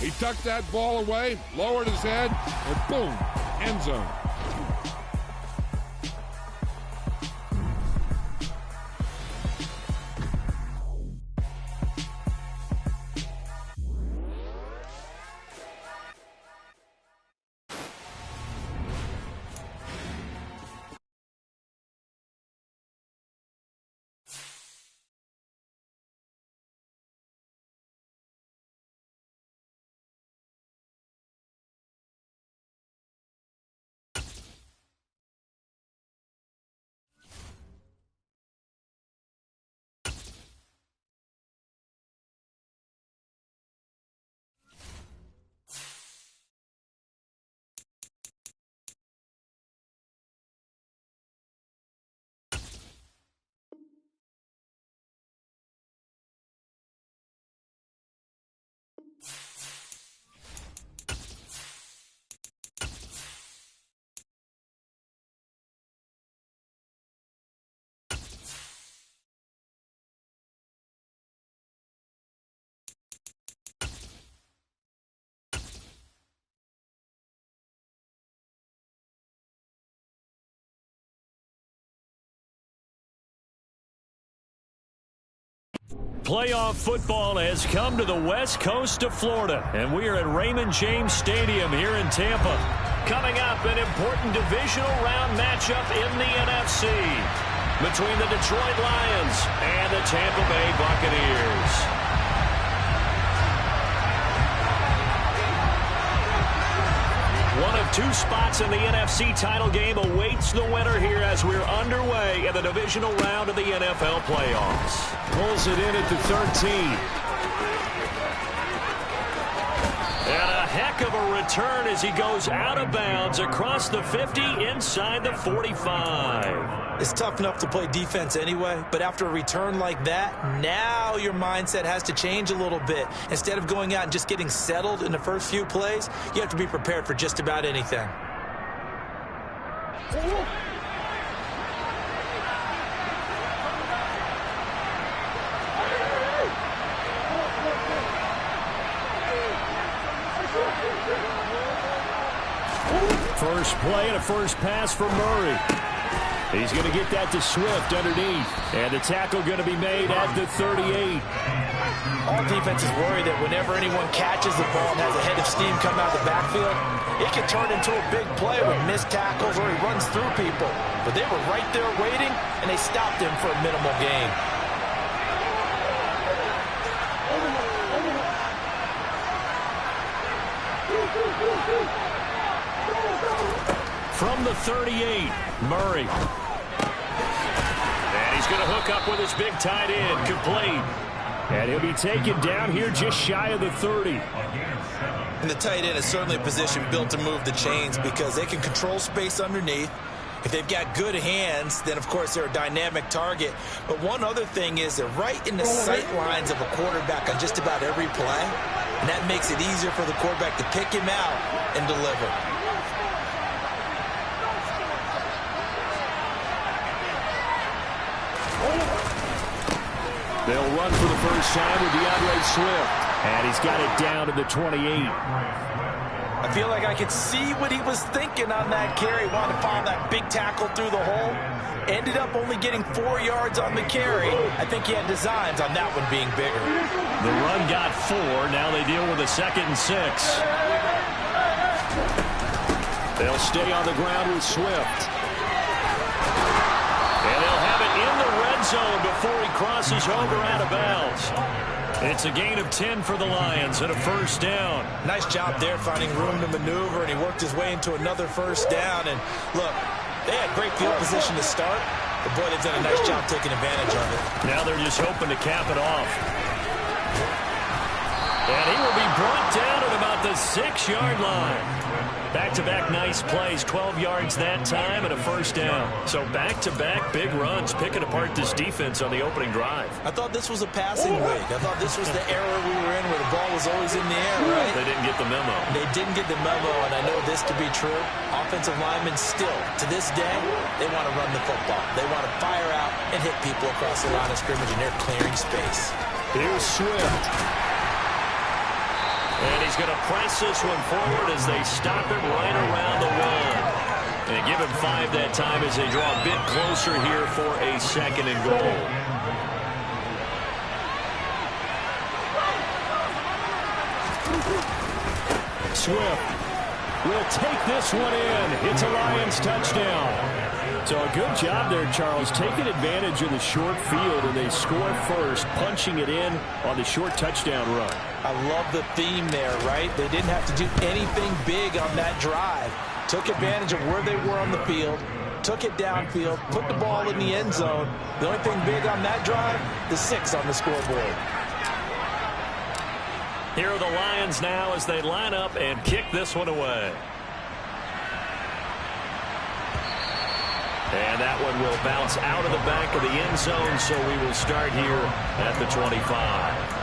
He tucked that ball away, lowered his head, and boom, end zone. Playoff football has come to the west coast of Florida, and we are at Raymond James Stadium here in Tampa. Coming up, an important divisional round matchup in the NFC between the Detroit Lions and the Tampa Bay Buccaneers. One of two spots in the NFC title game awaits the winner here as we're underway in the divisional round of the NFL playoffs. Pulls it in at the 13. And a heck of a return as he goes out of bounds across the 50 inside the 45. It's tough enough to play defense anyway, but after a return like that, now your mindset has to change a little bit. Instead of going out and just getting settled in the first few plays, you have to be prepared for just about anything. First play and a first pass for Murray. He's going to get that to Swift underneath. And the tackle going to be made at the 38. All defenses worry that whenever anyone catches the ball and has a head of steam come out of the backfield, it can turn into a big play with missed tackles or he runs through people. But they were right there waiting, and they stopped him for a minimal gain. From the 38, Murray. And he's going to hook up with his big tight end, complete. And he'll be taken down here just shy of the 30. And the tight end is certainly a position built to move the chains because they can control space underneath. If they've got good hands, then, of course, they're a dynamic target. But one other thing is they're right in the sight lines of a quarterback on just about every play. And that makes it easier for the quarterback to pick him out and deliver. They'll run for the first time with DeAndre Swift. And he's got it down to the 28. I feel like I could see what he was thinking on that carry. Wanted to follow that big tackle through the hole. Ended up only getting 4 yards on the carry. I think he had designs on that one being bigger. The run got 4. Now they deal with a 2nd and 6. They'll stay on the ground with Swift. And they'll have it in the red zone before he crosses over out of bounds. It's a gain of 10 for the Lions and a first down. Nice job there finding room to maneuver, and he worked his way into another first down. And look, they had great field position to start, but boy, they've done a nice job taking advantage of it. Now they're just hoping to cap it off. And he will be brought down at about the 6-yard line. Back-to-back nice plays, 12 yards that time and a first down. So back-to-back big runs, picking apart this defense on the opening drive. I thought this was a passing week. I thought this was the era we were in where the ball was always in the air, right? They didn't get the memo. They didn't get the memo, and I know this to be true. Offensive linemen still, to this day, they want to run the football. They want to fire out and hit people across the line of scrimmage, and they're clearing space. Here's Swift. And he's going to press this one forward as they stop him right around the 1. And give him 5 that time as they draw a bit closer here for a 2nd and goal. Swift will take this one in. It's a Lions touchdown. So a good job there, Charles, taking advantage of the short field, and they score first, punching it in on the short touchdown run. I love the theme there, right? They didn't have to do anything big on that drive. Took advantage of where they were on the field, took it downfield, put the ball in the end zone. The only thing big on that drive, the 6 on the scoreboard. Here are the Lions now as they line up and kick this one away. And that one will bounce out of the back of the end zone, so we will start here at the 25.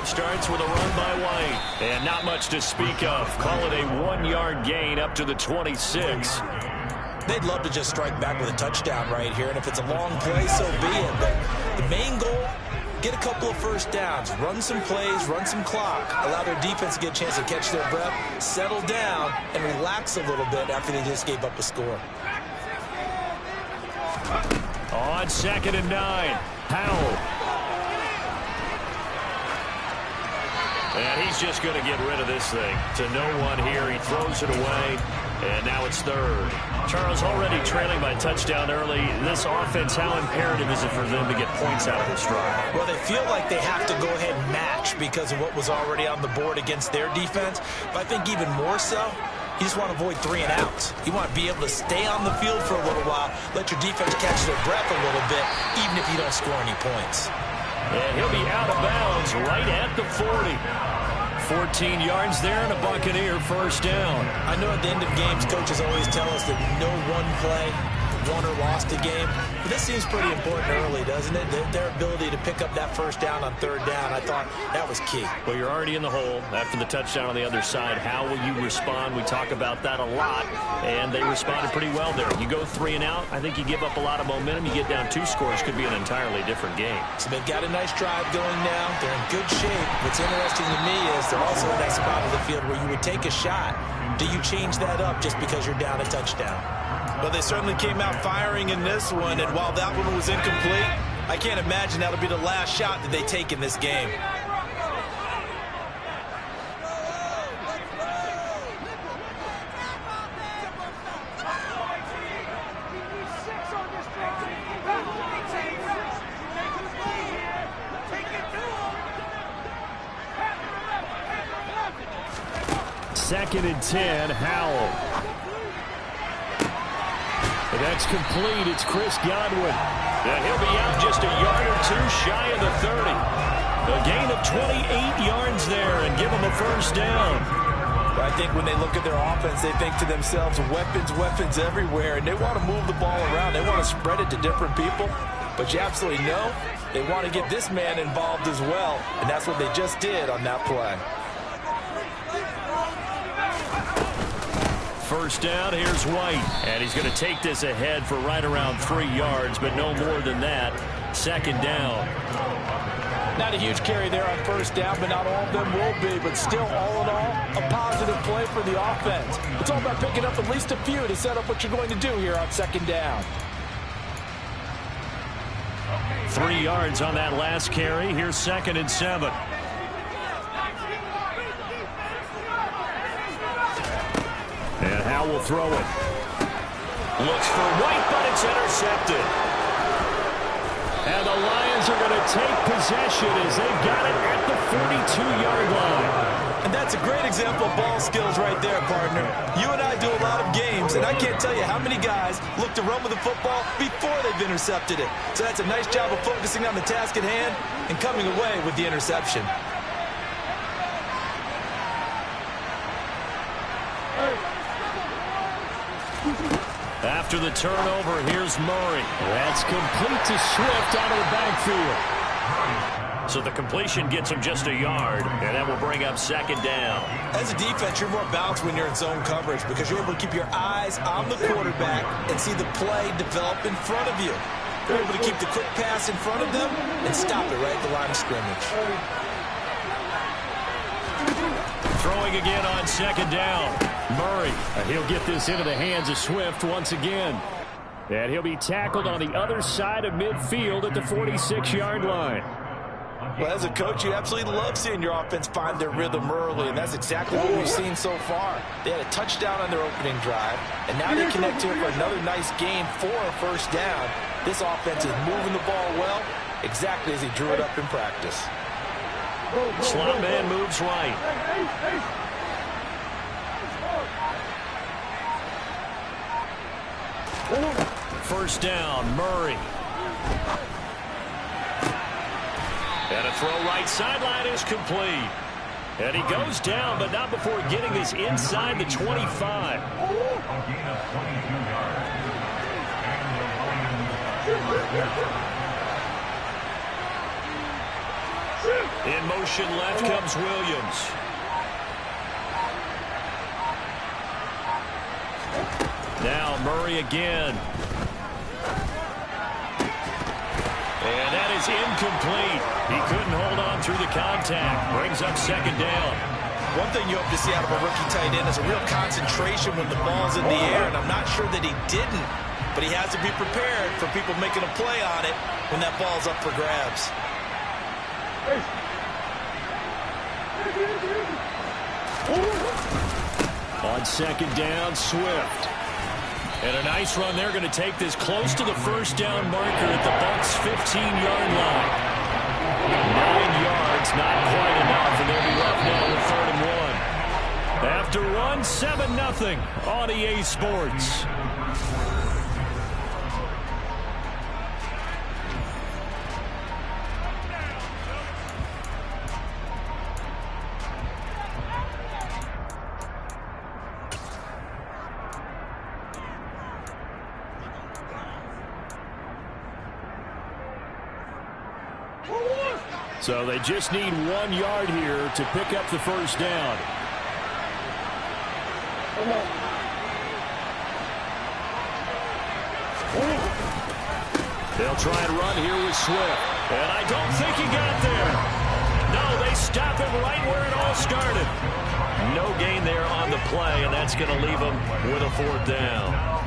Starts with a run by White. And not much to speak of. Call it a 1-yard gain up to the 26. They'd love to just strike back with a touchdown right here. And if it's a long play, so be it. But the main goal, get a couple of first downs. Run some plays, run some clock. Allow their defense to get a chance to catch their breath, settle down, and relax a little bit after they just gave up a score. On 2nd and 9, Howell. And he's just going to get rid of this thing to no one here. He throws it away, and now it's 3rd. Charles, already trailing by touchdown early. This offense, how imperative is it for them to get points out of this drive? Well, they feel like they have to go ahead and match because of what was already on the board against their defense. But I think even more so, you just want to avoid 3 and outs. You want to be able to stay on the field for a little while, let your defense catch their breath a little bit, even if you don't score any points. And he'll be out of bounds right at the 40. 14 yards there and a Buccaneer first down. I know at the end of games, coaches always tell us that no one play won or lost a game. But this seems pretty important early, doesn't it? Their ability to pick up that first down on 3rd down, I thought that was key. Well, you're already in the hole after the touchdown on the other side. How will you respond? We talk about that a lot, and they responded pretty well there. You go 3 and out, I think you give up a lot of momentum. You get down 2 scores, could be an entirely different game. So they've got a nice drive going now. They're in good shape. What's interesting to me is they're also in that spot of the field where you would take a shot. Do you change that up just because you're down a touchdown? Well, they certainly came out firing in this one, and while that one was incomplete, I can't imagine that'll be the last shot that they take in this game. Second and 10, Howell. And that's complete. It's Chris Godwin. And he'll be out just a yard or 2 shy of the 30. A gain of 28 yards there and give them a first down. I think when they look at their offense, they think to themselves, weapons everywhere, and they want to move the ball around. They want to spread it to different people. But you absolutely know they want to get this man involved as well, and that's what they just did on that play. First down, here's White. And he's going to take this ahead for right around 3 yards, but no more than that. 2nd down. Not a huge carry there on first down, but not all of them will be. But still, all in all, a positive play for the offense. It's all about picking up at least a few to set up what you're going to do here on 2nd down. 3 yards on that last carry. Here's 2nd and 7. And Howell will throw it. Looks for White, but it's intercepted. And the Lions are going to take possession as they've got it at the 42-yard line. And that's a great example of ball skills right there, partner. You and I do a lot of games, and I can't tell you how many guys look to run with the football before they've intercepted it. So that's a nice job of focusing on the task at hand and coming away with the interception. After the turnover, here's Murray. That's complete to Swift out of the backfield. So the completion gets him just a yard, and that will bring up second down. As a defense, you're more balanced when you're in zone coverage because you're able to keep your eyes on the quarterback and see the play develop in front of you. You're able to keep the quick pass in front of them and stop it right at the line of scrimmage. Throwing again on second down. Murray, he'll get this into the hands of Swift once again. And he'll be tackled on the other side of midfield at the 46-yard line. Well, as a coach, you absolutely love seeing your offense find their rhythm early, and that's exactly what we've seen so far. They had a touchdown on their opening drive, and now they connect here for another nice gain for a first down. This offense is moving the ball well, exactly as he drew it up in practice. Slot man moves right. First down, Murray. And a throw right sideline is complete. And he goes down, but not before getting this inside the 25. In motion left comes Williams. Now Murray again. And that is incomplete. He couldn't hold on through the contact. Brings up second down. One thing you hope to see out of a rookie tight end is a real concentration when the ball's in the air, and I'm not sure that he didn't, but he has to be prepared for people making a play on it when that ball's up for grabs. On second down, Swift. And a nice run. They're going to take this close to the first down marker at the Bucs' 15-yard line. 9 yards, not quite enough, and they'll be left now with 3rd and 1. After run, 7-0 on EA Sports. So they just need 1 yard here to pick up the first down. They'll try and run here with Swift. And I don't think he got there. No, they stop him right where it all started. No gain there on the play, and that's going to leave him with a 4th down.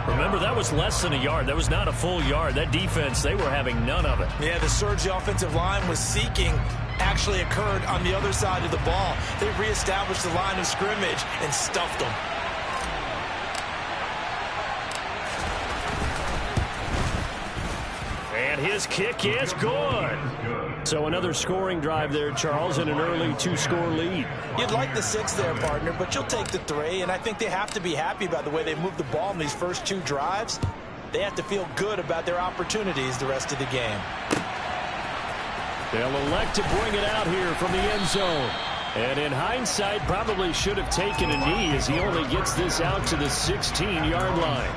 Remember, that was less than a yard. That was not a full yard. That defense, they were having none of it. Yeah, the surge the offensive line was seeking actually occurred on the other side of the ball. They reestablished the line of scrimmage and stuffed them. And his kick is good. So another scoring drive there, Charles, and an early 2-score lead. You'd like the 6 there, partner, but you'll take the 3, and I think they have to be happy about the way they moved the ball in these first 2 drives. They have to feel good about their opportunities the rest of the game. They'll elect to bring it out here from the end zone. And in hindsight, probably should have taken a knee as he only gets this out to the 16-yard line.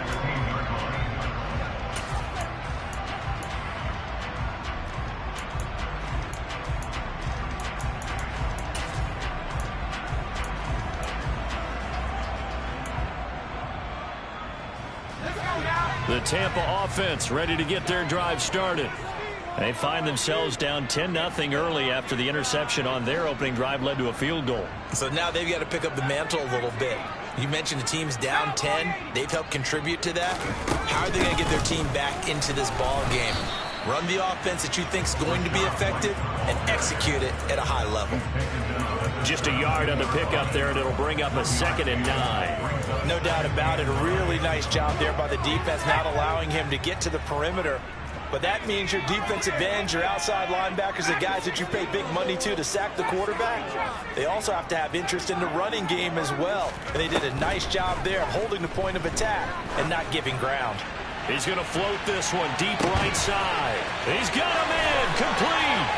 The Tampa offense ready to get their drive started. They find themselves down 10-0 early after the interception on their opening drive led to a field goal. So now they've got to pick up the mantle a little bit. You mentioned the team's down 10. They've helped contribute to that. How are they going to get their team back into this ball game? Run the offense that you think is going to be effective and execute it at a high level. Just a yard on the pickup there, and it'll bring up a 2nd and 9. No doubt about it. A really nice job there by the defense, not allowing him to get to the perimeter But that means your defensive ends, your outside linebackers, the guys that you pay big money to sack the quarterback, they also have to have interest in the running game as well. And they did a nice job there of holding the point of attack and not giving ground. He's going to float this one deep right side. He's got him in. Complete.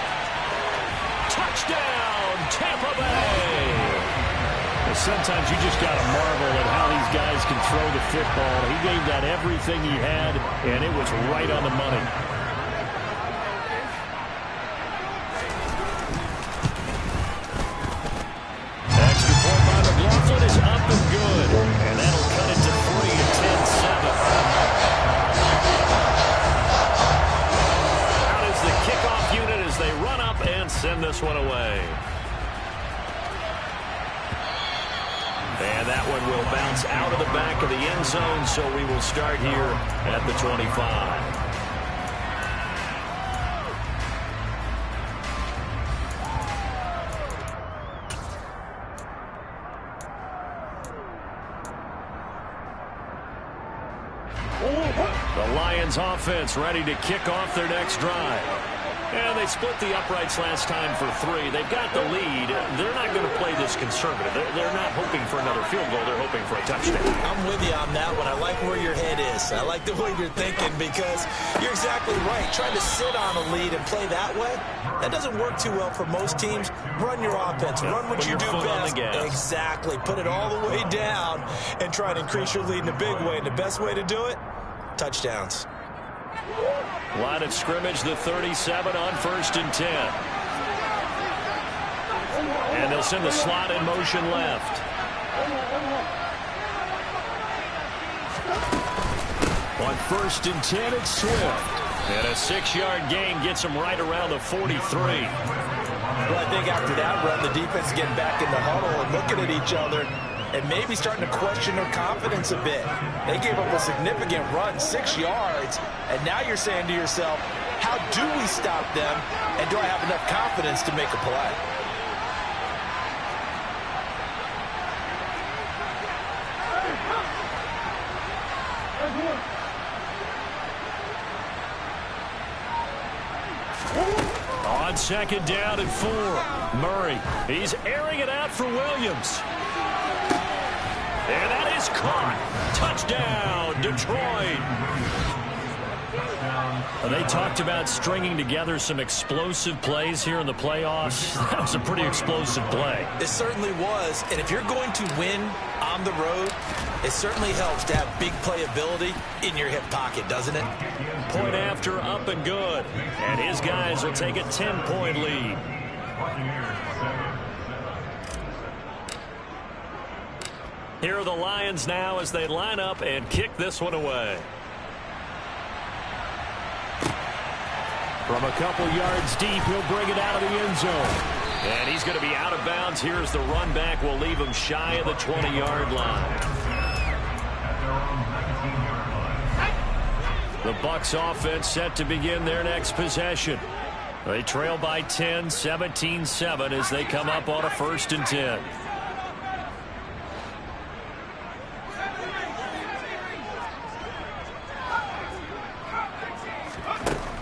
Touchdown, Tampa Bay. Sometimes you just got to marvel at how these guys can throw the football. He gave that everything he had, and it was right on the money. Extra point by McLaughlin is up and good, and that'll cut it to 3 at 10-7. Out is the kickoff unit as they run up and send this one away. And that one will bounce out of the back of the end zone, so we will start here at the 25. The Lions offense ready to kick off their next drive. And they split the uprights last time for 3. They've got the lead. They're not going to play this conservative. They're not hoping for another field goal. They're hoping for a touchdown. I'm with you on that one. I like where your head is. I like the way you're thinking because you're exactly right. Trying to sit on a lead and play that way, that doesn't work too well for most teams. Run your offense. Run what you do best. Exactly. Put it all the way down and try to increase your lead in a big way. And the best way to do it, touchdowns. Line of scrimmage, the 37 on 1st and 10. And they'll send the slot in motion left. On 1st and 10, it's Swift. And a 6-yard gain gets him right around the 43. Well, I think after that run, the defense is getting back in the huddle and looking at each other and maybe starting to question their confidence a bit. They gave up a significant run, 6 yards, and now you're saying to yourself, how do we stop them, and do I have enough confidence to make a play? On 2nd down and 4, Murray. He's airing it out for Williams. And that is caught. Touchdown, Detroit. They talked about stringing together some explosive plays here in the playoffs. That was a pretty explosive play. It certainly was. And if you're going to win on the road, it certainly helps to have big playability in your hip pocket, doesn't it? Point after, up and good. And his guys will take a 10-point lead. Here are the Lions now as they line up and kick this one away. From a couple yards deep, he'll bring it out of the end zone. And he's going to be out of bounds. Here's the run back. We'll leave him shy of the 20-yard line. The Bucs offense set to begin their next possession. They trail by 10, 17-7 as they come up on a 1st and 10.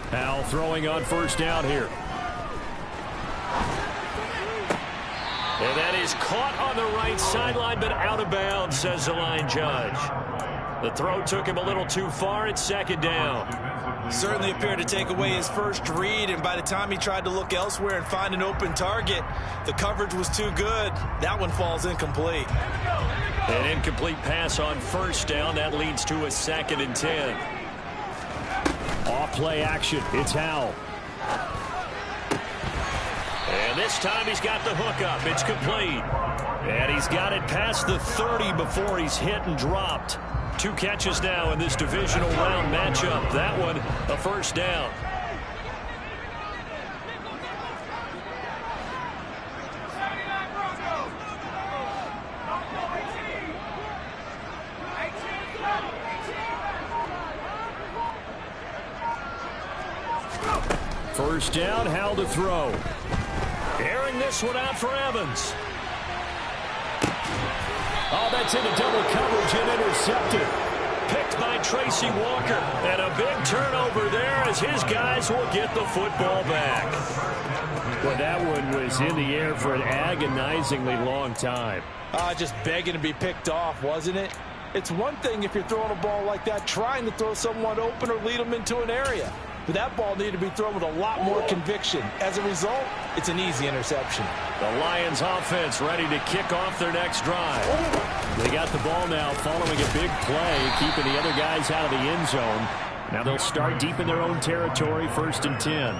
Powell throwing on 1st down here. And that is caught on the right sideline, but out of bounds, says the line judge. The throw took him a little too far at 2nd down. Certainly appeared to take away his first read, and by the time he tried to look elsewhere and find an open target, the coverage was too good. That one falls incomplete. An incomplete pass on 1st down. That leads to a 2nd and 10. Off-play action. It's Howell. And this time he's got the hook up. It's complete. And he's got it past the 30 before he's hit and dropped. 2 catches now in this divisional round matchup. That one, a 1st down. First down, Howell to throw. Airing this one out for Evans. Oh, that's into double coverage and intercepted. picked by Tracy Walker. And a big turnover there as his guys will get the football back. Well, that one was in the air for an agonizingly long time. Just begging to be picked off, wasn't it? It's one thing if you're throwing a ball like that, trying to throw someone open or lead them into an area. But that ball needed to be thrown with a lot more conviction. As a result, it's an easy interception. The Lions offense ready to kick off their next drive. They got the ball now following a big play, keeping the other guys out of the end zone. Now they'll start deep in their own territory, 1st and 10.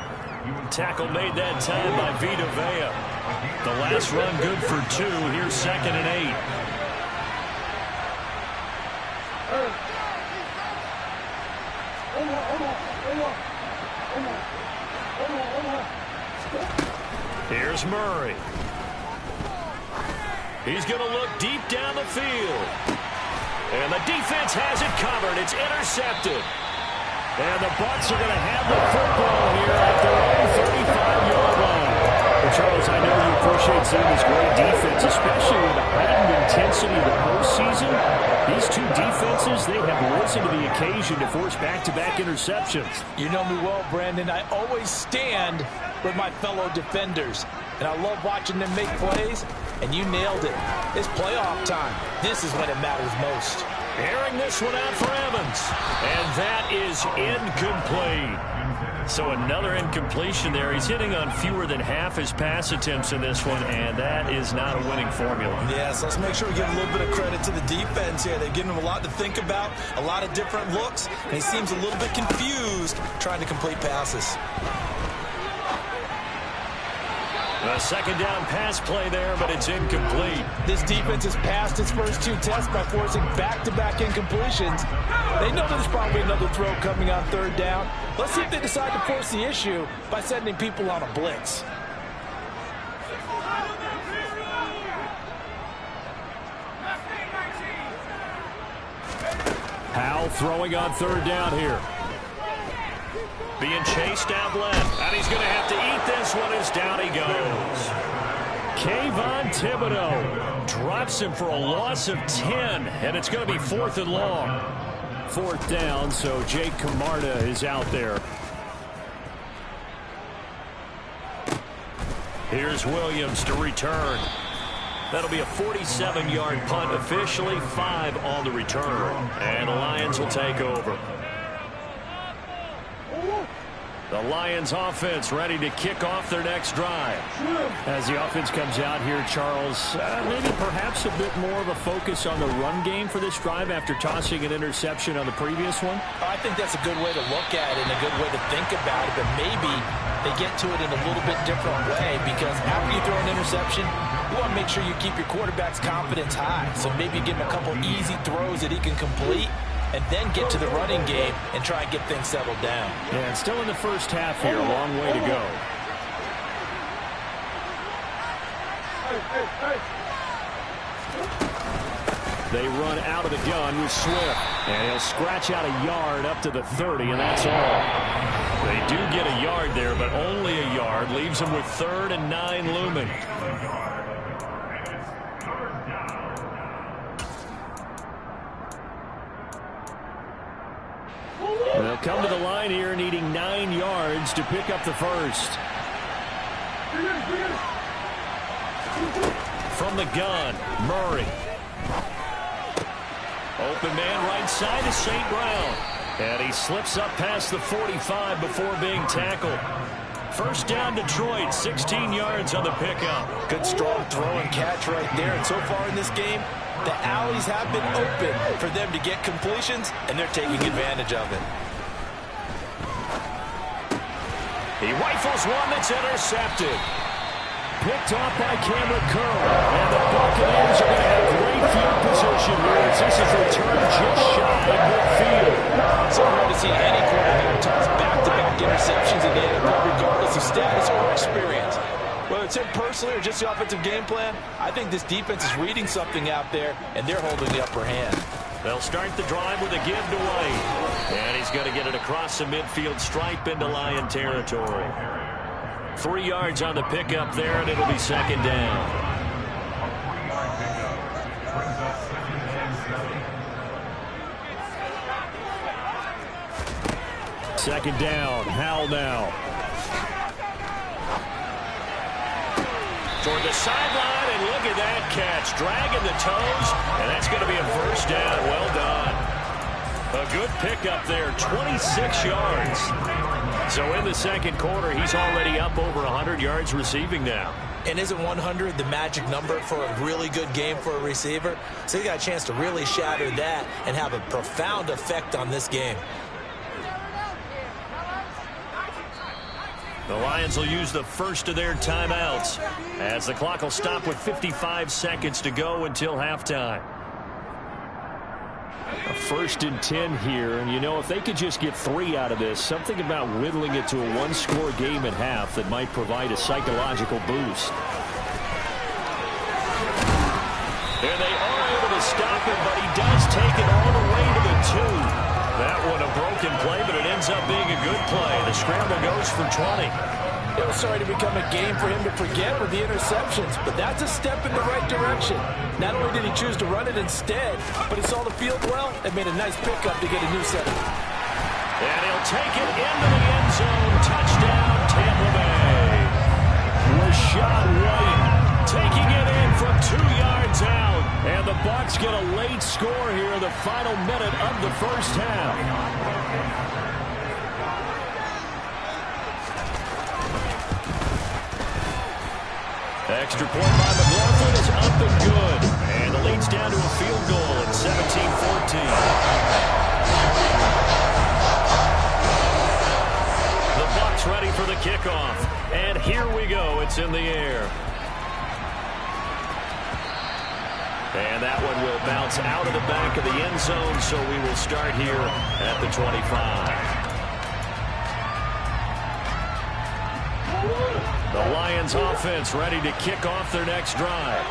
Tackle made that time by Vita Vea. The last run good for 2. Here's 2nd and 8. Here's Murray. He's going to look deep down the field. And the defense has it covered. It's intercepted. And the Bucs are going to have the football here at their own 35-yard line. Well, Charles, I know you appreciate seeing this great defense, especially with the heightened intensity of the postseason. These two defenses, they have risen to the occasion to force back-to-back interceptions. You know me well, Brandon. I always stand with my fellow defenders. And I love watching them make plays, and you nailed it. It's playoff time. This is when it matters most. Airing this one out for Evans. And that is incomplete. So another incompletion there. He's hitting on fewer than half his pass attempts in this one, and that is not a winning formula. Yes, let's make sure we give a little bit of credit to the defense here. They've given him a lot to think about, a lot of different looks, and he seems a little bit confused trying to complete passes. A 2nd down pass play there, but it's incomplete. This defense has passed its first 2 tests by forcing back-to-back incompletions. They know there's probably another throw coming on 3rd down. Let's see if they decide to force the issue by sending people on a blitz. Howell throwing on 3rd down here. Being chased out left, and he's going to have to eat this one as down he goes. Kayvon Thibodeau Drops him for a loss of 10, and it's going to be 4th and long. 4th down, so Jake Camarda is out there. Here's Williams to return. That'll be a 47-yard punt, officially 5 on the return. And the Lions will take over. The Lions offense ready to kick off their next drive. As the offense comes out here, Charles, maybe perhaps a bit more of a focus on the run game for this drive after tossing an interception on the previous one? I think that's a good way to look at it and a good way to think about it, but maybe they get to it in a little bit different way, because after you throw an interception, you want to make sure you keep your quarterback's confidence high. So maybe give him a couple easy throws that he can complete, and then get to the running game and try and get things settled down. Yeah, and still in the first half here, a long way to go. They run out of the gun with Swift, and he'll scratch out a yard up to the 30, and that's all. They do get a yard there, but only a yard. Leaves them with 3rd and 9 looming. They'll come to the line here needing 9 yards to pick up the first. From the gun, Murray. Open man right side is St. Brown. And he slips up past the 45 before being tackled. First down, Detroit, 16 yards on the pickup. Good strong throw and catch right there. And so far in this game, the alleys have been open for them to get completions, and they're taking advantage of it. He rifles one that's intercepted. Picked off by Cameron Curl. And the Buccaneers are going to have great field position here as this is returned just shy of midfield. So hard to see any quarterback toss back-to-back interceptions in the NFL, regardless of status or experience. Whether it's him personally or just the offensive game plan, I think this defense is reading something out there, and they're holding the upper hand. They'll start the drive with a give to White. And he's going to get it across the midfield stripe into Lion territory. 3 yards on the pickup there, and it'll be 2nd down. Second down. Howell now. Toward the sideline, and look at that catch. Dragging the toes, and that's going to be a first down. Well done. A good pickup there, 26 yards. So in the second quarter, he's already up over 100 yards receiving now. And isn't 100 the magic number for a really good game for a receiver? So he got a chance to really shatter that and have a profound effect on this game. The Lions will use the first of their timeouts as the clock will stop with 55 seconds to go until halftime. A 1st and 10 here, and you know, if they could just get 3 out of this, something about whittling it to a one-score game at half that might provide a psychological boost. And they are able to stop him, but he does take it all the way to the 2. That one a broken play, but it ends up being a good play. The scramble goes for 20. It was starting to become a game for him to forget with the interceptions, but that's a step in the right direction. Not only did he choose to run it instead, but he saw the field well and made a nice pickup to get a new set. And he'll take it into the end zone. Touchdown, Tampa Bay. Rashad White taking it in from 2 yards out. And the Bucs get a late score here in the final minute of the first half. Extra point by McLaughlin is up and good. And the lead's down to a field goal at 17-14. The Bucs ready for the kickoff. And here we go. It's in the air. And that one will bounce out of the back of the end zone, so we will start here at the 25. The Lions offense ready to kick off their next drive.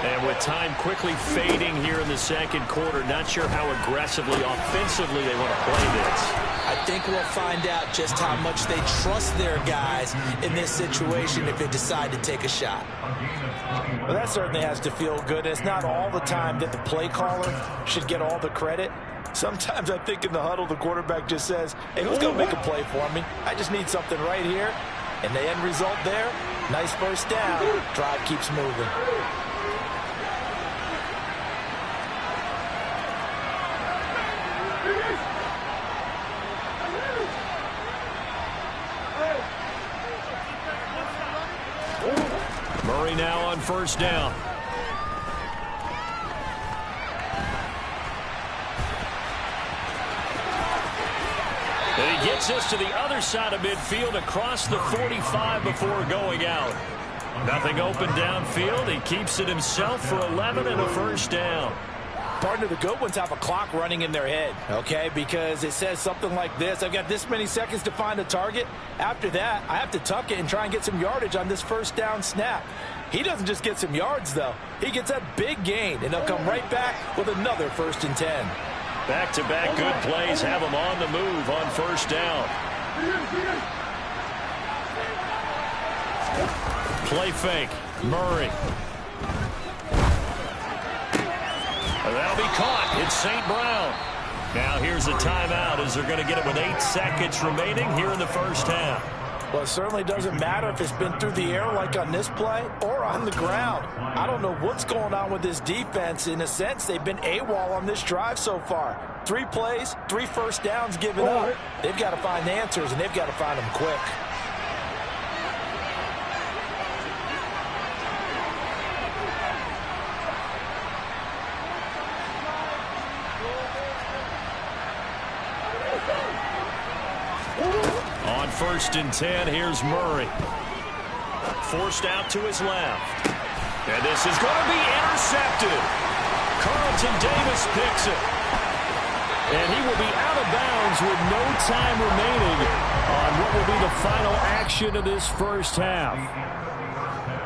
And with time quickly fading here in the second quarter, not sure how aggressively, offensively they want to play this. I think we'll find out just how much they trust their guys in this situation if they decide to take a shot. Well, that certainly has to feel good. It's not all the time that the play caller should get all the credit. Sometimes I think in the huddle, the quarterback just says, hey, who's going to make a play for me? I just need something right here. And the end result there, nice first down. Drive keeps moving. Murray now on first down. And he gets us to the other side of midfield across the 45 before going out. Nothing open downfield. He keeps it himself for 11 and a first down. Partner, the good ones have a clock running in their head, okay? Because it says something like this. I've got this many seconds to find a target. After that, I have to tuck it and try and get some yardage on this first down snap. He doesn't just get some yards, though. He gets that big gain, and they'll come right back with another 1st and 10. Back-to-back good plays have him on the move on first down. Play fake. Murray. That'll be caught. It's St. Brown. Now here's a timeout as they're going to get it with 8 seconds remaining here in the first half. Well, it certainly doesn't matter if it's been through the air like on this play or on the ground. I don't know what's going on with this defense. In a sense, they've been AWOL on this drive so far. 3 plays, 3 first downs given up. They've got to find answers, and they've got to find them quick. On 1st and 10, here's Murray. Forced out to his left. And this is going to be intercepted. Carlton Davis picks it. And he will be out of bounds with no time remaining on what will be the final action of this first half.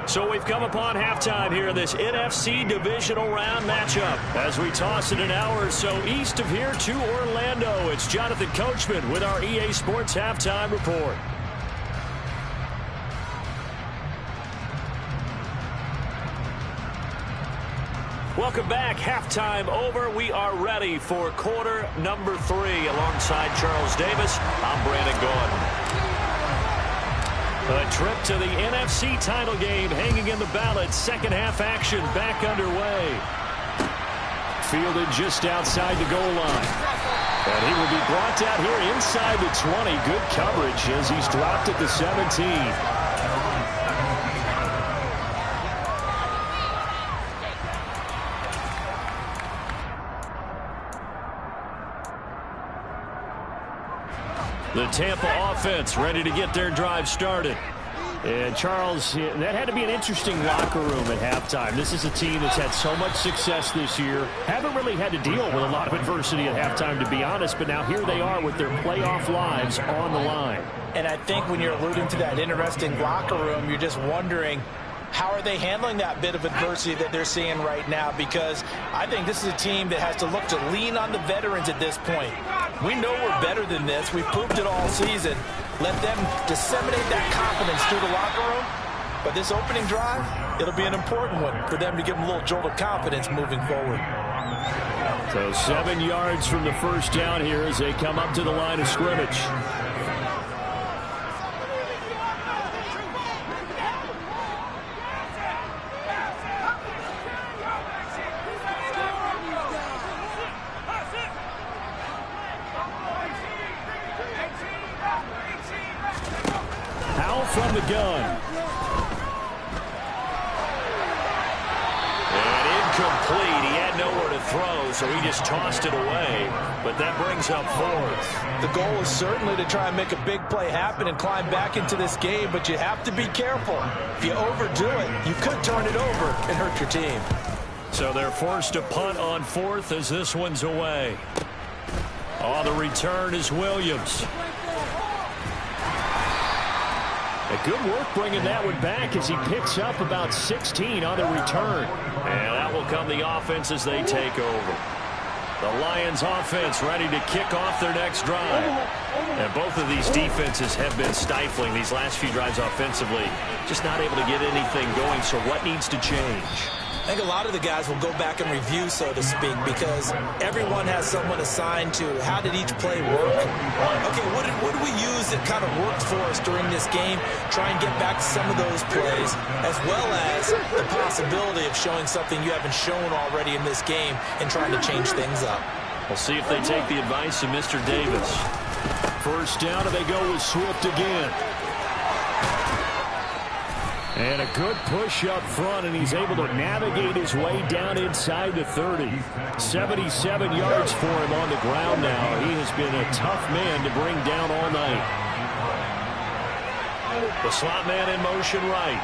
So we've come upon halftime here in this NFC divisional round matchup. As we toss it an hour or so east of here to Orlando, it's Jonathan Coachman with our EA Sports Halftime Report. Welcome back. Halftime over. We are ready for quarter number 3. Alongside Charles Davis, I'm Brandon Gordon. A trip to the NFC title game hanging in the balance. Second half action back underway. Fielded just outside the goal line. And he will be brought down here inside the 20. Good coverage as he's dropped at the 17. The Tampa offense ready to get their drive started. And Charles, that had to be an interesting locker room at halftime. This is a team that's had so much success this year. Haven't really had to deal with a lot of adversity at halftime, to be honest. But now here they are with their playoff lives on the line. And I think when you're alluding to that interesting locker room, you're just wondering, how are they handling that bit of adversity that they're seeing right now? Because I think this is a team that has to look to lean on the veterans at this point. We know we're better than this. We've proved it all season. Let them disseminate that confidence through the locker room. But this opening drive, it'll be an important one for them to give them a little jolt of confidence moving forward. So 7 yards from the first down here as they come up to the line of scrimmage. From the gun. And incomplete. He had nowhere to throw, so he just tossed it away. But that brings up 4th. The goal is certainly to try and make a big play happen and climb back into this game, but you have to be careful. If you overdo it, you could turn it over and hurt your team. So they're forced to punt on 4th as this one's away. Oh, the return is Williams. Good work bringing that one back as he picks up about 16 on the return. And out will come the offense as they take over. The Lions offense ready to kick off their next drive. And both of these defenses have been stifling these last few drives offensively. Just not able to get anything going. So what needs to change? I think a lot of the guys will go back and review, so to speak, because everyone has someone assigned to how did each play work. Okay, what did we use that kind of worked for us during this game? Try and get back to some of those plays, as well as the possibility of showing something you haven't shown already in this game and trying to change things up. We'll see if they take the advice of Mr. Davis. First down, and they go with Swift again. And a good push up front, and he's able to navigate his way down inside the 30. 77 yards for him on the ground now. He has been a tough man to bring down all night. The slot man in motion right.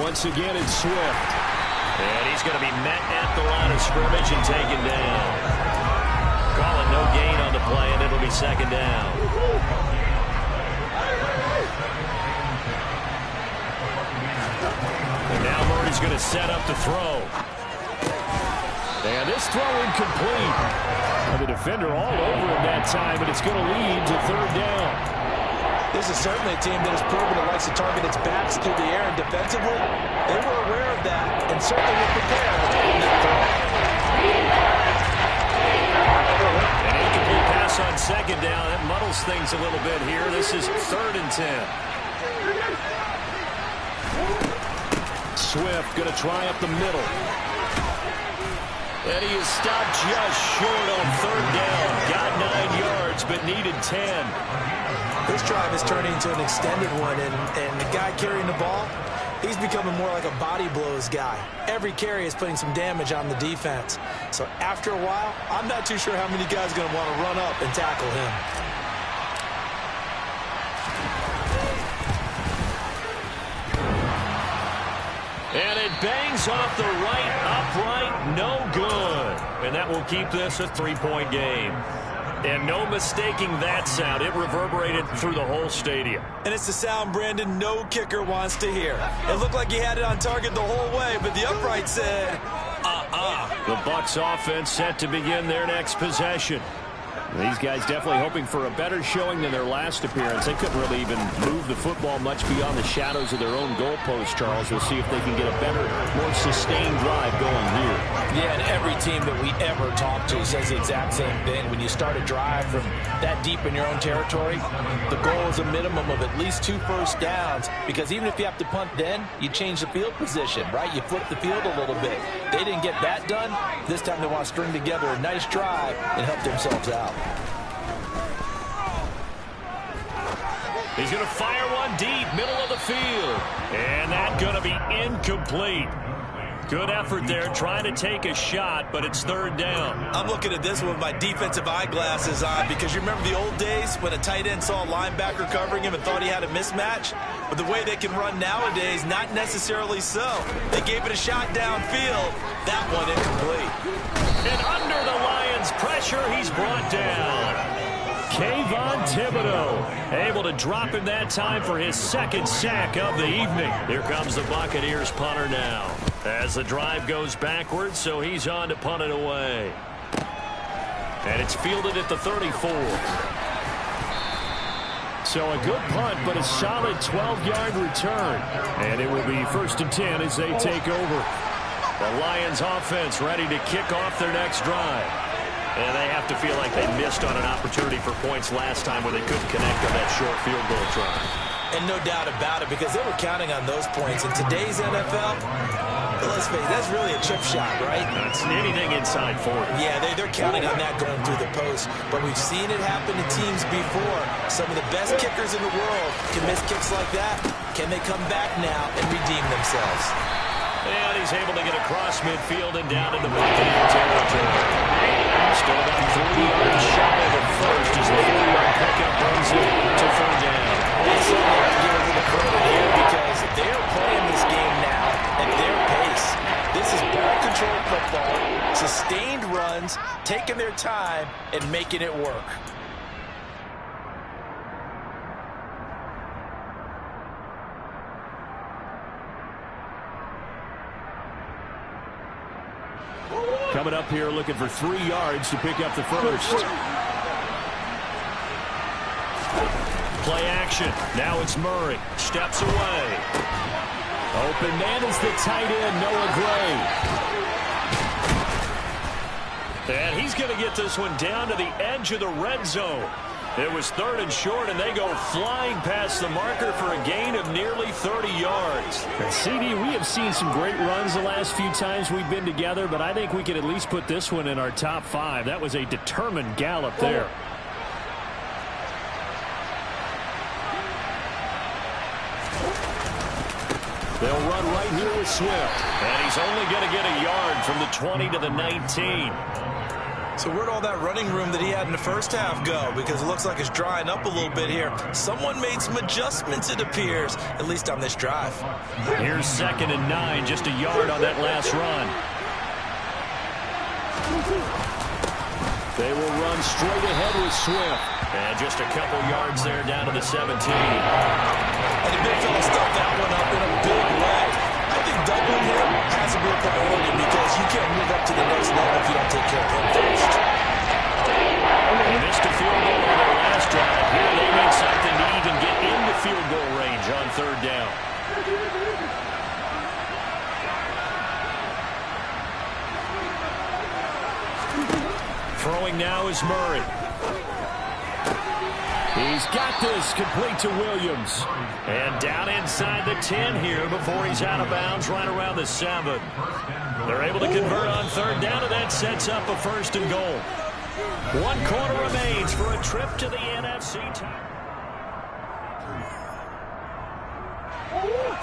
Once again, it's Swift. And he's going to be met at the line of scrimmage and taken down. Calling no gain on the play, and it'll be second down. And now Murray's going to set up the throw. And this throw incomplete. And the defender all over him that time, and it's going to lead to third down. This is certainly a team that has proven it likes to target its backs through the air, and defensively, they were aware of that and certainly were prepared on that throw. An incomplete pass on second down. That muddles things a little bit here. This is 3rd and 10. Swift going to try up the middle. And he is stopped just short on 3rd down. Got 9 yards, but needed 10. This drive is turning into an extended one, and the guy carrying the ball, he's becoming more like a body blows guy. Every carry is putting some damage on the defense. So after a while, I'm not too sure how many guys are going to want to run up and tackle him. And it bangs off the right upright, no good. And that will keep this a 3-point game. And no mistaking that sound. It reverberated through the whole stadium. And it's the sound Brandon no kicker wants to hear. It looked like he had it on target the whole way, but the upright said, The Bucs offense set to begin their next possession. These guys definitely hoping for a better showing than their last appearance. They couldn't really even move the football much beyond the shadows of their own goalpost, Charles. We'll see if they can get a better, more sustained drive going here. Yeah, and every team that we ever talk to says the exact same thing. When you start a drive from that deep in your own territory, the goal is a minimum of at least 2 first downs, because even if you have to punt then, you change the field position, right? You flip the field a little bit. They didn't get that done. This time they want to string together a nice drive and help themselves out. He's going to fire one deep, middle of the field. And that's going to be incomplete. Good effort there, trying to take a shot, but it's 3rd down. I'm looking at this one with my defensive eyeglasses on, because you remember the old days when a tight end saw a linebacker covering him and thought he had a mismatch? But the way they can run nowadays, not necessarily so. They gave it a shot downfield. That one incomplete. And under the Lions' pressure, he's brought down. Kayvon Thibodeau able to drop him that time for his 2nd sack of the evening. Here comes the Buccaneers punter now. As the drive goes backwards, so he's on to punt it away. And it's fielded at the 34. So a good punt, but a solid 12-yard return. And it will be 1st and 10 as they take over. The Lions offense ready to kick off their next drive. And they have to feel like they missed on an opportunity for points last time where they couldn't connect on that short field goal try. And no doubt about it, because they were counting on those points. In today's NFL, let's face it, that's really a chip shot, right? That's anything inside 40. Yeah, they're counting on that going through the post. But we've seen it happen to teams before. Some of the best kickers in the world can miss kicks like that. Can they come back now and redeem themselves? And he's able to get across midfield and down into Buccaneer territory. Still about 3 yards shy of the first as the 4-yard pickup brings it to 3rd down. They certainly have to give them the credit here, because they're playing this game now at their pace. This is ball control football, sustained runs, taking their time, and making it work. Coming up here looking for 3 yards to pick up the first. Play action. Now it's Murray. Steps away. Open man is the tight end, Noah Gray. And he's going to get this one down to the edge of the red zone. It was 3rd and short, and they go flying past the marker for a gain of nearly 30 yards. And CD, we have seen some great runs the last few times we've been together, but I think we can at least put this one in our top 5. That was a determined gallop there. They'll run right here with Swift. And he's only going to get a yard from the 20 to the 19. So where'd all that running room that he had in the first half go? Because it looks like it's drying up a little bit here. Someone made some adjustments, it appears, at least on this drive. Here's 2nd and 9, just a yard on that last run. They will run straight ahead with Swift. And just a couple yards there down to the 17. And the big fella stuffed that one up in a big way. I think doubling him has to be a priority, because you can't move up to the next level if you don't take care of him first. They missed a field goal on their last drive. Here they need something to even get into field goal range on 3rd down. Throwing now is Murray. He's got this, complete to Williams. And down inside the 10 here before he's out of bounds, right around the 7. They're able to convert on 3rd down, and that sets up a 1st and goal. 1 quarter remains for a trip to the NFC title.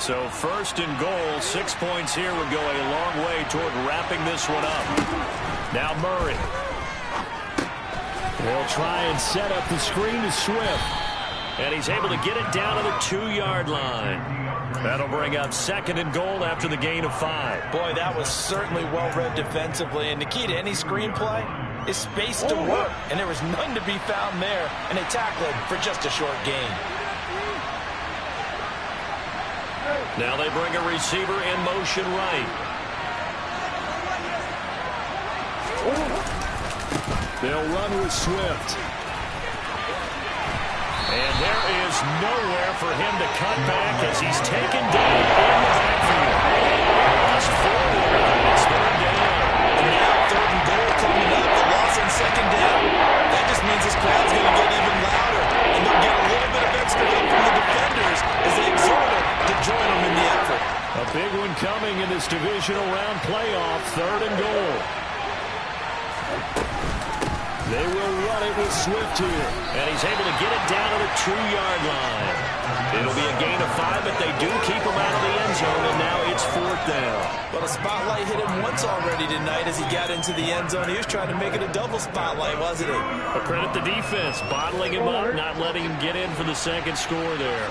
So 1st and goal, 6 points here would go a long way toward wrapping this one up. Now Murray. They'll try and set up the screen to Swift. And he's able to get it down to the 2-yard line. That'll bring up 2nd and goal after the gain of 5. Boy, that was certainly well-read defensively. And the key to any screenplay is space to work. And there was none to be found there. And they tackled for just a short gain. Now they bring a receiver in motion right. They'll run with Swift. And there is nowhere for him to cut back as he's taken down in the backfield. Lost 4 there, and it's third down. And now third and goal coming up. The loss on second down. That just means this crowd's going to get even louder. And they'll get a little bit of extra help from the defenders as they exhort them to join them in the effort. A big one coming in this divisional round playoff. Third and goal. They will run it with Swift here. And he's able to get it down to the 2-yard line. It'll be a gain of 5, but they do keep him out of the end zone, and now it's fourth down. Well, the spotlight hit him once already tonight as he got into the end zone. He was trying to make it a double spotlight, wasn't he? But credit the defense, bottling him up, not letting him get in for the second score there.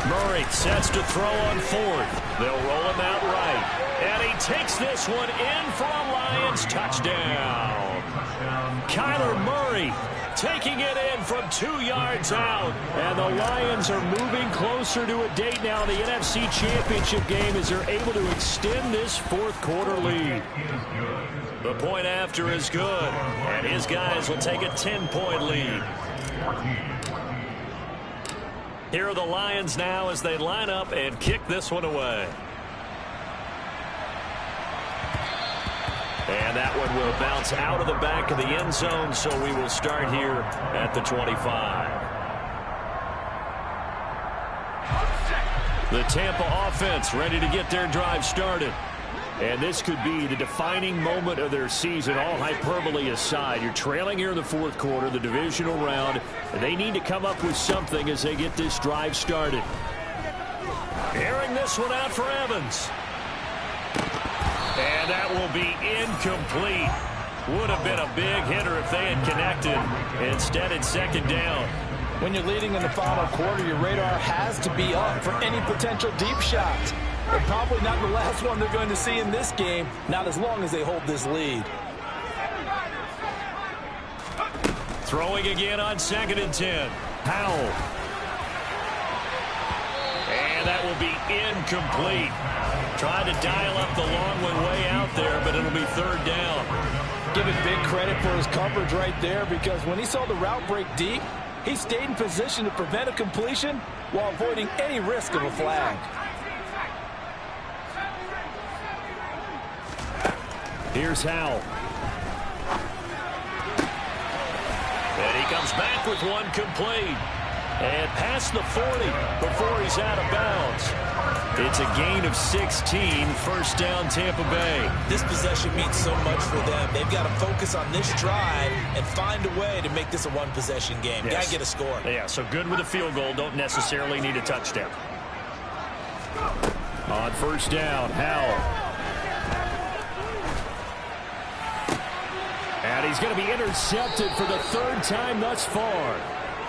Murray sets to throw on fourth. They'll roll him out right. And he takes this one in for a Lions touchdown. Kyler Murray taking it in from 2 yards out. And the Lions are moving closer to a date now in the NFC Championship game as they're able to extend this fourth quarter lead. The point after is good. And his guys will take a 10-point lead. Here are the Lions now as they line up and kick this one away. And that one will bounce out of the back of the end zone, so we will start here at the 25. The Tampa offense ready to get their drive started. And this could be the defining moment of their season, all hyperbole aside. You're trailing here in the fourth quarter, the divisional round. And they need to come up with something as they get this drive started. Airing this one out for Evans. And that will be incomplete. Would have been a big hitter if they had connected. Instead, it's second down. When you're leading in the final quarter, your radar has to be up for any potential deep shots. And probably not the last one they're going to see in this game, not as long as they hold this lead. Throwing again on 2nd and 10. Powell. And that will be incomplete. Trying to dial up the long one way out there, but it'll be third down. Give him big credit for his coverage right there, because when he saw the route break deep, he stayed in position to prevent a completion while avoiding any risk of a flag. Here's Howell. And he comes back with one complete. And past the 40 before he's out of bounds. It's a gain of 16, first down Tampa Bay. This possession means so much for them. They've got to focus on this drive and find a way to make this a one-possession game. Yes. Got to get a score. Yeah, so good with a field goal. Don't necessarily need a touchdown. On first down, Howell. And he's going to be intercepted for the third time thus far.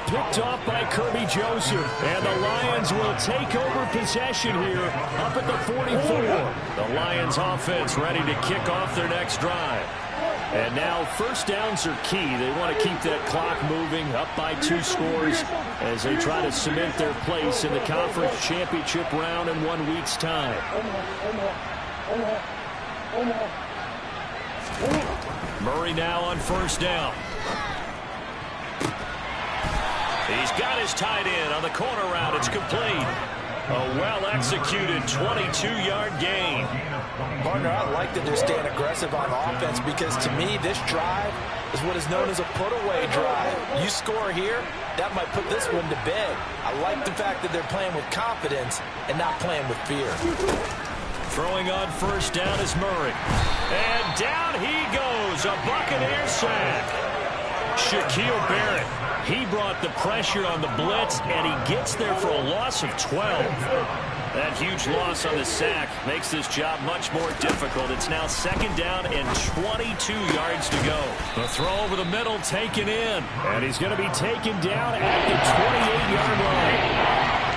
Picked off by Kirby Joseph. And the Lions will take over possession here up at the 44. The Lions offense ready to kick off their next drive. And now first downs are key. They want to keep that clock moving up by 2 scores as they try to cement their place in the conference championship round in 1 week's time. Murray now on first down. He's got his tight end on the corner route. It's complete. A well-executed 22-yard gain. Partner, I like that they're staying aggressive on offense because, to me, this drive is what is known as a put-away drive. You score here, that might put this one to bed. I like the fact that they're playing with confidence and not playing with fear. Throwing on first down is Murray. And down he goes. A Buccaneer sack. Shaquille Barrett. He brought the pressure on the blitz, and he gets there for a loss of 12. That huge loss on the sack makes this job much more difficult. It's now second down and 22 yards to go. The throw over the middle taken in. And he's going to be taken down at the 28-yard line.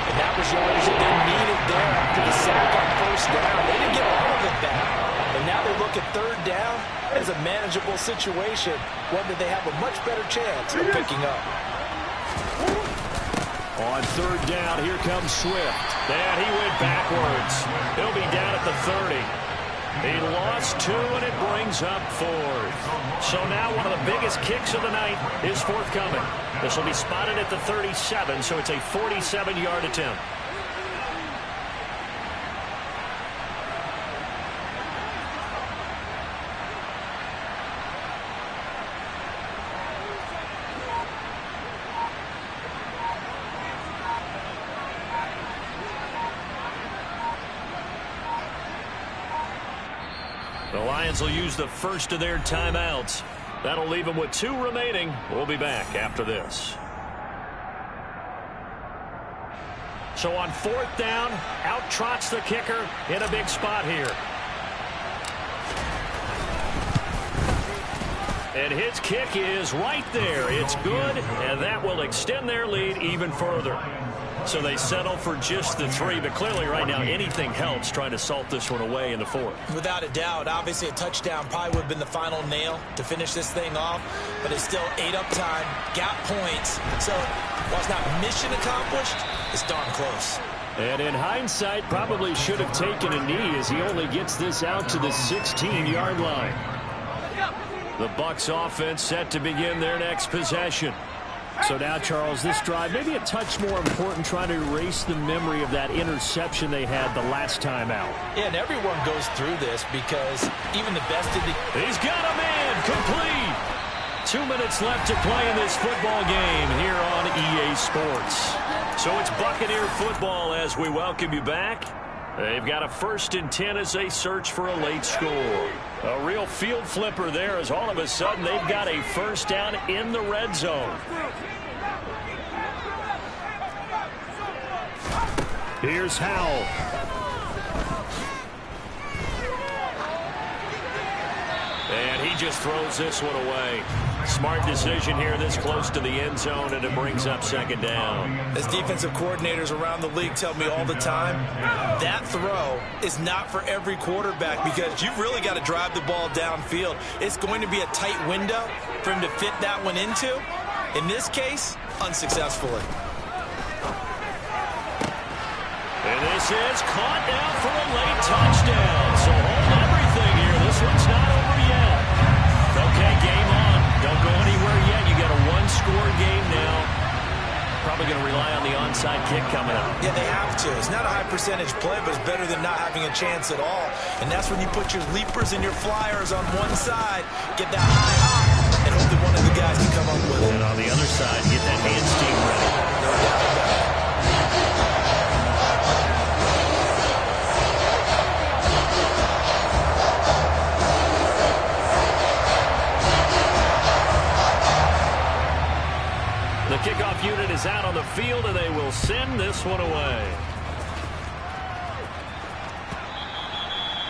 And that was yardage that they needed there after the sack on first down. They didn't get all of it back. And now they look at third down as a manageable situation, one that they have a much better chance of picking up. On third down, here comes Swift. And he went backwards. He'll be down at the 30. He lost 2, and it brings up 4th. So now one of the biggest kicks of the night is forthcoming. This will be spotted at the 37, so it's a 47-yard attempt. The Lions will use the first of their timeouts. That'll leave them with 2 remaining. We'll be back after this. So on 4th down, out trots the kicker in a big spot here. And his kick is right there. It's good, and that will extend their lead even further. So they settle for just the 3, but clearly right now anything helps trying to salt this one away in the 4th. Without a doubt, obviously a touchdown probably would have been the final nail to finish this thing off, but it's still 8 up time, got points. So while it's not mission accomplished, it's darn close. And in hindsight, probably should have taken a knee as he only gets this out to the 16-yard line. The Bucs offense set to begin their next possession. So now, Charles, this drive maybe a touch more important, trying to erase the memory of that interception they had the last time out. Yeah, and everyone goes through this because even the best of the... He's got a man complete. 2 minutes left to play in this football game here on EA Sports. So it's Buccaneer football as we welcome you back. They've got a 1st and 10 as they search for a late score. A real field flipper there as all of a sudden they've got a 1st down in the red zone. Here's Howell. And he just throws this one away. Smart decision here this close to the end zone, and it brings up 2nd down. As defensive coordinators around the league tell me all the time, that throw is not for every quarterback because you've really got to drive the ball downfield. It's going to be a tight window for him to fit that one into. In this case, unsuccessfully. And this is caught now for a late touchdown. So hold everything here. This one's not over yet. Okay, game on. Don't go anywhere yet. You got a 1-score game now. Probably going to rely on the onside kick coming up. Yeah, they have to. It's not a high percentage play, but it's better than not having a chance at all. And that's when you put your leapers and your flyers on one side, get that high hop, and hope that one of the guys can come up with it. And on the other side, get that hands team ready. No doubt about it. The kickoff unit is out on the field, and they will send this one away.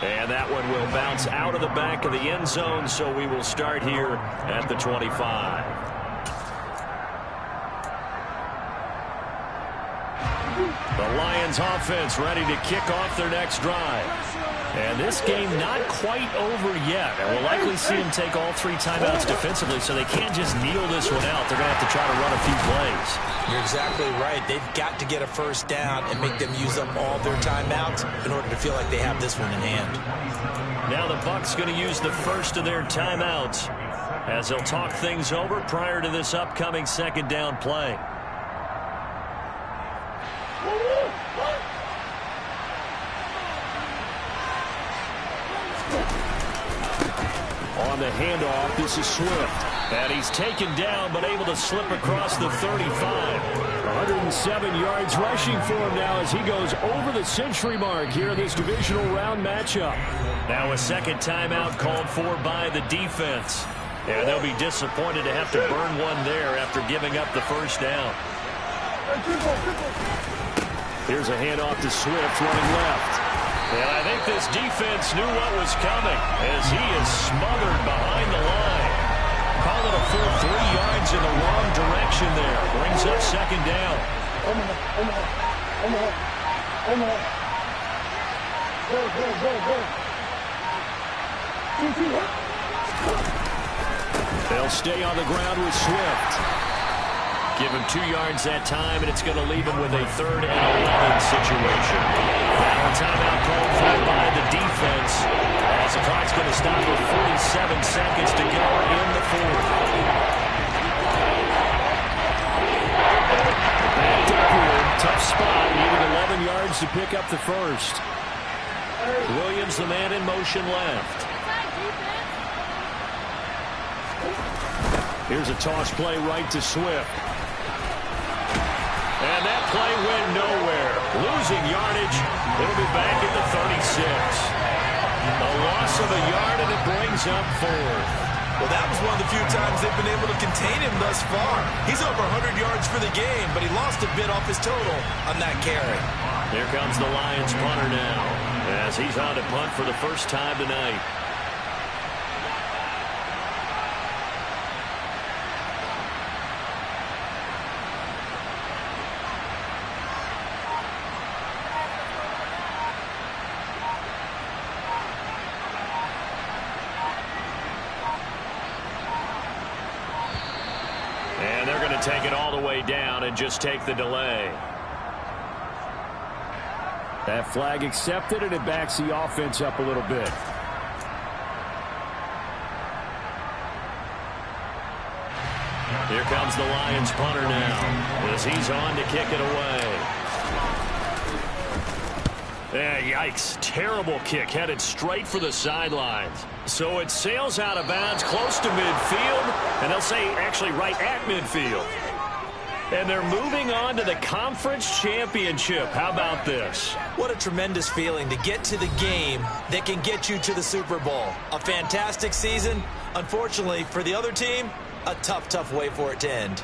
And that one will bounce out of the back of the end zone, so we will start here at the 25. The Lions offense ready to kick off their next drive. And this game not quite over yet. And we'll likely see them take all 3 timeouts defensively, so they can't just kneel this one out. They're going to have to try to run a few plays. You're exactly right. They've got to get a 1st down and make them use up all their timeouts in order to feel like they have this one in hand. Now the Bucs going to use the first of their timeouts as they'll talk things over prior to this upcoming 2nd down play. On the handoff, this is Swift. And he's taken down, but able to slip across the 35. 107 yards rushing for him now as he goes over the century mark here in this divisional round matchup. Now a 2nd timeout called for by the defense. And they'll be disappointed to have to burn one there after giving up the 1st down. Here's a handoff to Swift running left. And I think this defense knew what was coming as he is smothered behind the line. Call it a full 3 yards in the wrong direction there. Brings up 2nd down. They'll stay on the ground with Swift. Give him 2 yards that time, and it's going to leave him with a 3rd and 11 situation. Now a timeout called for by the defense, as the clock's going to stop with 47 seconds to go in the 4th. Backed up here, tough spot, needed 11 yards to pick up the first. Williams, the man in motion left. Here's a toss play right to Swift. And that play went nowhere. Losing yardage. It'll be back at the 36. A loss of a yard, and it brings up 4th. Well, that was one of the few times they've been able to contain him thus far. He's over 100 yards for the game, but he lost a bit off his total on that carry. Here comes the Lions punter now, as he's on to punt for the first time tonight. And they're going to take it all the way down and just take the delay. That flag accepted, and it backs the offense up a little bit. Here comes the Lions punter now, as he's on to kick it away. Yikes. Terrible kick, headed straight for the sidelines. So it sails out of bounds close to midfield, and they'll say actually right at midfield. And they're moving on to the conference championship. How about this? What a tremendous feeling to get to the game that can get you to the Super Bowl. A fantastic season. Unfortunately, for the other team, a tough way for it to end.